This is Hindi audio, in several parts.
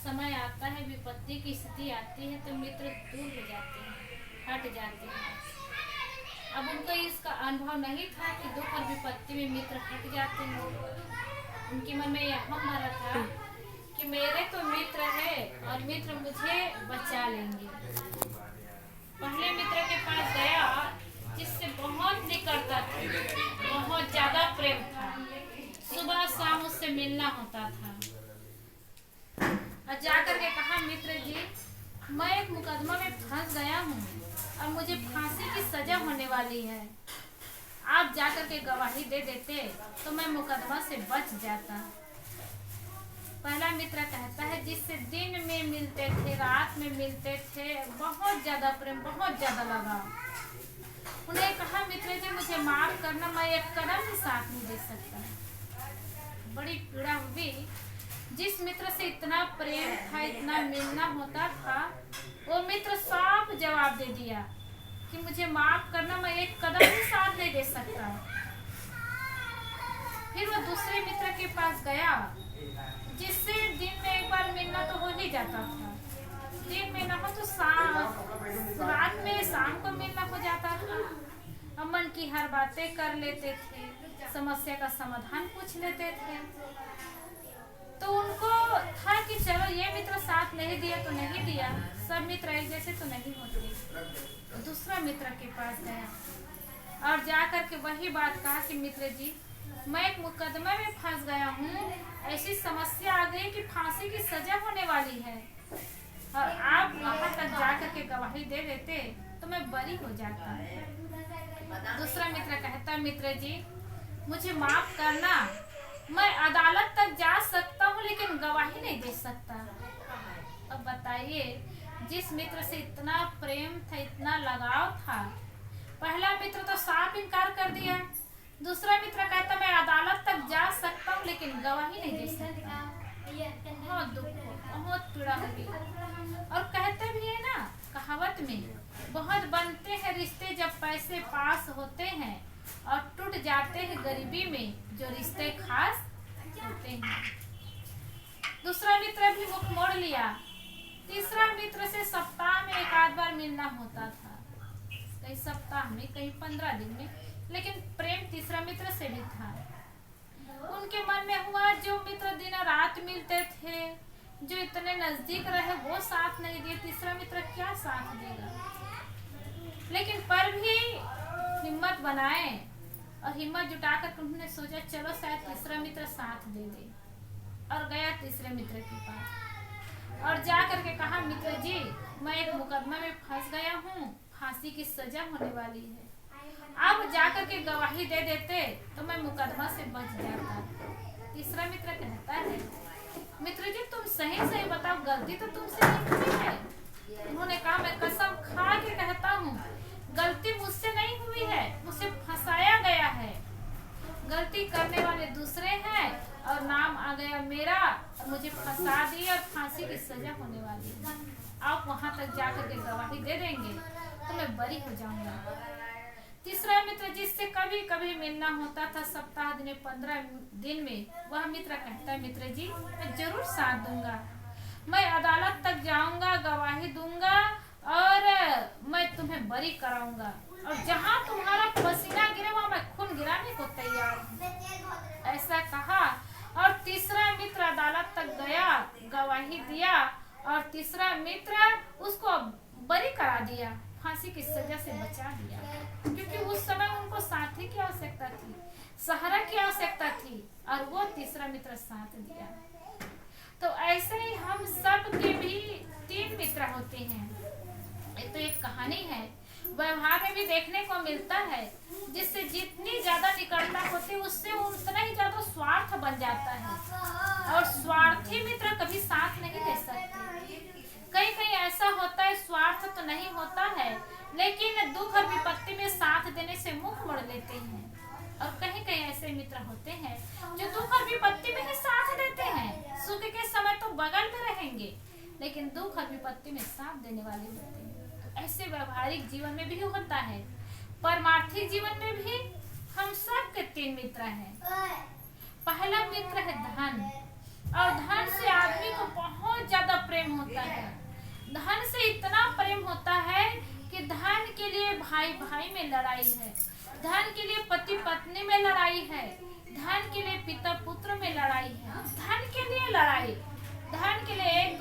समय आता है, विपत्ति की स्थिति आती है तो मित्र दूर हो जाते हैं, हट जाते हैं। अब उनको इसका अनुभव नहीं था कि दुख और विपत्ति में मित्र हट जाते हैं। उनके मन में यह भरा था कि मेरे तो मित्र है और मित्र मुझे बचा लेंगे। पहले मित्र के पास गया जिससे बहुत निकटता थी, बहुत ज्यादा प्रेम था, सुबह शाम उससे मिलना होता था। और जाकर के कहा, मित्र जी मैं एक मुकदमा में फंस गया हूँ और मुझे फांसी की सजा होने वाली है। आप जाकर के गवाही दे देते तो मैं मुकदमा से बच जाता। पहला मित्र कहता है जिससे दिन में मिलते थे, रात में मिलते थे, बहुत ज्यादा प्रेम, बहुत ज्यादा लगाव। उन्हें कहा, मित्र जी मुझे माफ करना, मैं एक कदम भी साथ नहीं दे सकता। बड़ी पीड़ा हुई। जिस मित्र से इतना प्रेम था, इतना मिलना होता था, वो मित्र साफ जवाब दे दिया कि मुझे माफ करना, मैं एक कदम भी साथ नहीं दे सकता। फिर वो दूसरे मित्र के पास गया जिससे दिन में एक बार मिलना तो हो ही जाता था, दिन में ना हो तो रात में शाम को मिलना हो जाता था। मन की हर बातें कर लेते थे, समस्या का समाधान पूछ लेते थे। तो उनको था कि चलो ये मित्र साथ नहीं दिया तो नहीं दिया, सब मित्र एक जैसे तो नहीं होते। दूसरा मित्र के पास गया और जाकर के वही बात कहा कि मित्र जी मैं एक मुकदमे में फंस गया हूँ, ऐसी समस्या आ गई कि फांसी की सजा होने वाली है और आप वहां तक जाकर के गवाही दे देते तो मैं बरी हो जाता। दूसरा मित्र कहता, मित्र जी मुझे माफ करना, मैं अदालत तक जा सकता हूँ लेकिन गवाही नहीं दे सकता। अब बताइए, जिस मित्र से इतना प्रेम था, इतना लगाव था, पहला मित्र तो साफ इनकार कर दिया, दूसरा मित्र कहता मैं अदालत तक जा सकता हूँ लेकिन गवाही नहीं दे सकता। बहुत दुख, बहुत पीड़ा होगी। और कहते भी है ना कहावत में, बहुत बनते हैं रिश्ते जब पैसे पास होते हैं और टूट जाते हैं गरीबी में जो रिश्ते खास होते हैं। दूसरा मित्र भी मुख मोड़ लिया। तीसरा मित्र से सप्ताह में एक आध बार मिलना होता था, कहीं सप्ताह में, कहीं 15 दिन में, लेकिन प्रेम तीसरा मित्र से भी था। उनके मन में हुआ जो मित्र दिन रात मिलते थे, जो इतने नजदीक रहे, वो साथ नहीं दिए, तीसरा मित्र क्या साथ देगा। लेकिन पर भी हिम्मत बनाए और हिम्मत जुटाकर उन्होंने सोचा चलो शायद तीसरा मित्र साथ दे दे, और गया तीसरे मित्र के पास और जा करके कहा, मित्र जी मैं एक मुकदमा में फंस गया हूँ, फांसी की सजा होने वाली है, आप जाकर के गवाही दे देते तो मैं मुकदमा से बच जाता। तीसरा मित्र कहता है, मित्र जी तुम सही सही बताओ, गलती तो तुमसे नहीं हुई है। उन्होंने कहा, मैं कसम खा के कहता हूँ गलती मुझसे नहीं हुई है, मुझे फंसाया गया है। गलती करने वाले दूसरे हैं और नाम आ गया मेरा, मुझे फंसा दिया और फांसी की सजा होने वाली है। आप वहां तक जाकर के गवाही दे देंगे तो मैं बरी हो जाऊंगा। तीसरा मित्र जिससे कभी कभी मिलना होता था, सप्ताह दिन 15 दिन में, वह मित्र कहता है, मित्र जी मैं जरूर साथ दूंगा, मैं अदालत तक जाऊंगा, गवाही दूंगा और मैं तुम्हें बरी कराऊंगा, और जहां तुम्हारा पसीना गिरे वहां मैं खून गिराने को तैयार हूँ। ऐसा कहा और तीसरा मित्र अदालत तक गया, गवाही दिया और तीसरा मित्र उसको बरी करा दिया, फांसी की सजा से बचा दिया। क्योंकि उस समय उनको साथी की आवश्यकता थी, सहारा की आवश्यकता थी और वो तीसरा मित्र साथ दिया। तो ऐसे ही हम सब के भी 3 मित्र होते हैं। ये तो एक कहानी है, व्यवहार में भी देखने को मिलता है, जिससे जितनी ज्यादा निकटता होती है उससे उतना ही ज्यादा स्वार्थ बन जाता है और स्वार्थी मित्र कभी साथ नहीं दे सकते। कहीं कहीं ऐसा होता है, स्वार्थ तो नहीं होता है लेकिन दुख और विपत्ति में साथ देने से मुंह मोड़ लेते हैं। और कहीं कहीं ऐसे मित्र होते हैं जो दुख और विपत्ति में ही साथ देते हैं, सुख के समय तो बगल में रहेंगे लेकिन दुख और विपत्ति में साथ देने वाले होते हैं। तो ऐसे व्यवहारिक जीवन में भी होता है, परमार्थिक जीवन में भी हम सब के 3 मित्र हैं। पहला मित्र है धन, और धन से आदमी को बहुत ज्यादा धन से इतना प्रेम होता है कि धन के लिए भाई भाई में लड़ाई है, धन के लिए पति पत्नी में लड़ाई है, धन के लिए पिता पुत्र में लड़ाई है, धन के लिए लड़ाई, धन के लिए एक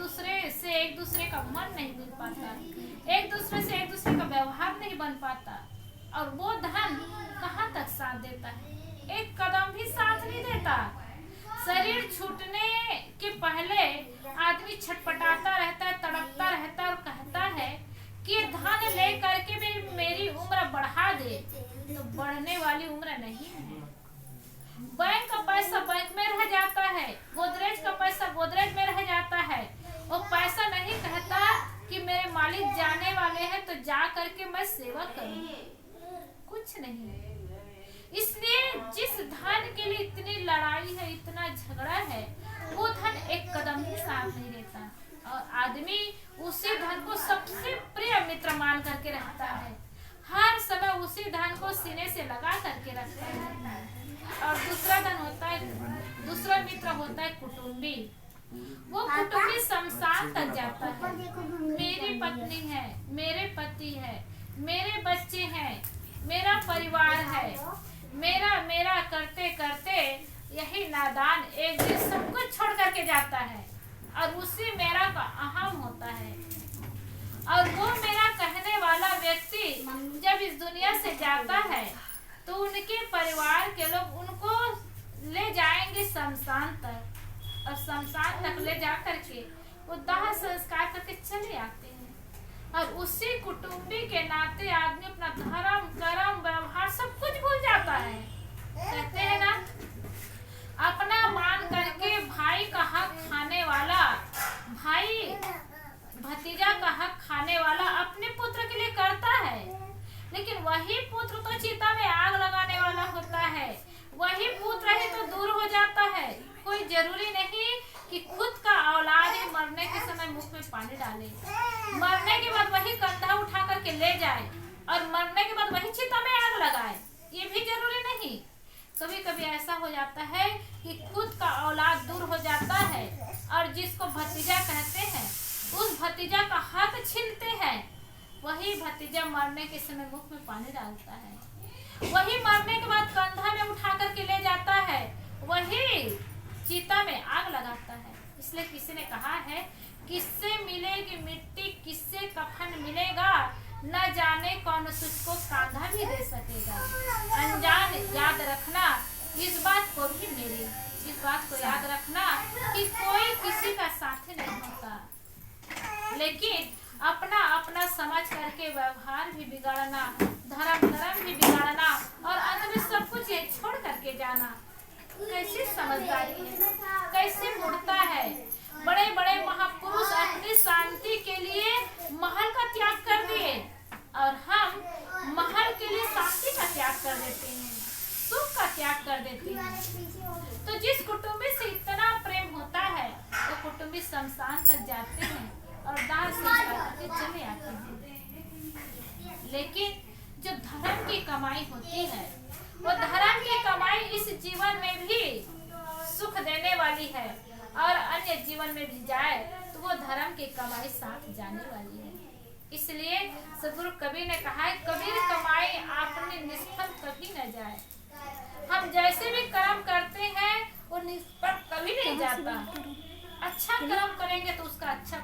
दूसरे का मन नहीं मिल पाता, एक दूसरे से एक दूसरे का व्यवहार नहीं बन पाता। और वो धन कहाँ तक साथ देता है? एक कदम भी साथ नहीं देता। शरीर छूटने के पहले आदमी छटपटाता रहता है, तड़पता रहता है और कहता है कि धन ले करके भी मेरी उम्र बढ़ा दे, तो बढ़ने वाली उम्र नहीं है। बैंक का पैसा बैंक में रह जाता है, गोदरेज का पैसा गोदरेज में रह जाता है। वो पैसा नहीं कहता कि मेरे मालिक जाने वाले हैं तो जा करके मैं सेवा करूं, कुछ नहीं। इसलिए जिस धन के लिए इतनी लड़ाई है, इतना झगड़ा है, वो धन एक कदम भी साथ नहीं देता और आदमी उसी धन को सबसे प्रिय मित्र मान करके रखता है, हर समय उसी धन को सीने से लगा करके रखता है। और दूसरा मित्र होता है कुटुंबी। वो कुटुंबी शमशान तक जाता है, मेरी पत्नी है, मेरे पति है, मेरे बच्चे हैं, मेरा परिवार है, मेरा करते करते यही नादान एक दिन सब कुछ छोड़ करके जाता है और उसी मेरा का अहम होता है। और वो मेरा कहने वाला व्यक्ति जब इस दुनिया से जाता है तो उनके परिवार के लोग उनको ले जाएंगे शमशान तक और शमशान तक ले जा करके वो दाह संस्कार करके चले आते हैं। और उसी कुटुंबी के नाते आदमी अपना धर्म कर्म व्यवहार सब कुछ भूल जाता है। कहते हैं ना, अपना मान करके भाई का हक खाने वाला, भाई भतीजा का हक खाने वाला अपने पुत्र के लिए करता है, लेकिन वही पुत्र तो चिता में आग लगाने वाला होता है, वही पुत्र ही तो दूर हो जाता है। कोई जरूरी नहीं कि खुद का औलाद ही मरने के समय मुख में पानी डाले, मरने के बाद वही कंधा उठा करके ले जाए और मरने के बाद वही चिता में आग लगाए, ये भी जरूरी नहीं। कभी कभी ऐसा हो जाता है कि खुद का औलाद दूर हो जाता है और जिसको भतीजा कहते हैं उस भतीजा का हक छीनते हैं, वही भतीजा मरने के समय मुख में पानी डालता है, वही मरने के बाद कंधा में उठा करके ले जाता है, वही चिता में आग लगाता है। इसलिए किसी ने कहा है, किससे मिलेगी मिट्टी किससे कफन मिलेगा, न जाने कौन तुझको कांधा भी दे सकेगा। अनजान याद रखना इस बात को भी मेरी, इस बात को याद रखना कि कोई किसी का साथी नहीं होता, लेकिन अपना अपना समझ करके व्यवहार भी बिगाड़ना, धर्म भी बिगाड़ना और अंत में सब कुछ ये छोड़ करके जाना, कैसी समझदारी है, कैसे मुड़ता है। बड़े बड़े महापुरुष अपनी शांति के लिए महल का त्याग कर दिए और हम महल के लिए शांति का त्याग कर देते हैं, सुख का त्याग कर देते हैं। तो जिस कुटुंबी से इतना प्रेम होता है वो कुटुंबी शमशान तक जाते हैं और दाह संस्कार करके चले आते हैं। लेकिन जो धर्म की कमाई होती है, वो धर्म की कमाई इस जीवन में भी सुख देने वाली है और अन्य जीवन में भी जाए तो वो धर्म की कमाई साथ जाने वाली है। इसलिए सदगुरु कबीर ने कहा है, कबीर कमाई आपने निष्फल कभी न जाए। हम जैसे भी कर्म करते हैं वो निष्फल कभी नहीं जाता। अच्छा कर्म करेंगे तो उसका अच्छा